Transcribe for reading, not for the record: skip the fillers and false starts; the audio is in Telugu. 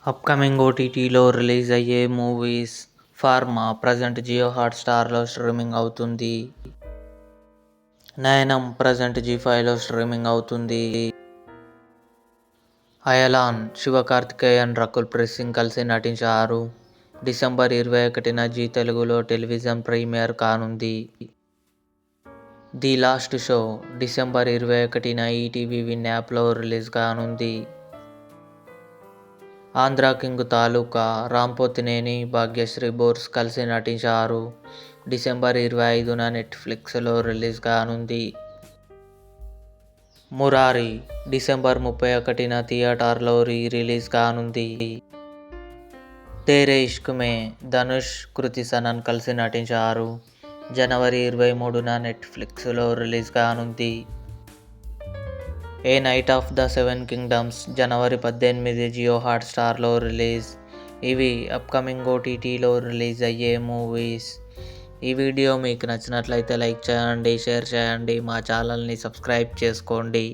అప్కమింగ్ ఓటీటీలో రిలీజ్ అయ్యే మూవీస్. 'ఫార్మా' ప్రజెంట్ జియో హాట్‌స్టార్లో స్ట్రీమింగ్ అవుతుంది. 'నయనం' ప్రజెంట్ జీ5లో స్ట్రీమింగ్ అవుతుంది. 'అయలాన్' శివకార్తికేయన్, రకుల్ ప్రీత్ సింగ్ కలిసి నటించారు. డిసెంబర్ 21న జీ తెలుగులో టెలివిజన్ ప్రీమియర్ కానుంది. 'ది లాస్ట్ షో' డిసెంబర్ 21న ఈటీవీ విన్ యాప్లో రిలీజ్ కానుంది. 'ఆంధ్రా కింగ్ తాలూకా' రాంపోతినేని, భాగ్యశ్రీ బోర్స్ కలిసి నటించారు. డిసెంబర్ 25న నెట్ఫ్లిక్స్లో రిలీజ్ కానుంది. 'మురారి' డిసెంబర్ 31న థియేటర్లో రిలీజ్ కానుంది. 'తేరే ఇష్క్ మే' ధనుష్, కృతి సనన్ కలిసి నటించారు. జనవరి 23న నెట్ఫ్లిక్స్లో రిలీజ్ కానుంది. 'A knight of the seven kingdoms' జనవరి 18 జియో హాట్‌స్టార్లో రిలీజ్. ఇవి అప్కమింగ్ ఓటీటీలో రిలీజ్ అయ్యే మూవీస్. ఈ వీడియో మీకు నచ్చినట్లయితే లైక్ చేయండి, షేర్ చేయండి, మా ఛానల్ని సబ్స్క్రైబ్ చేసుకోండి.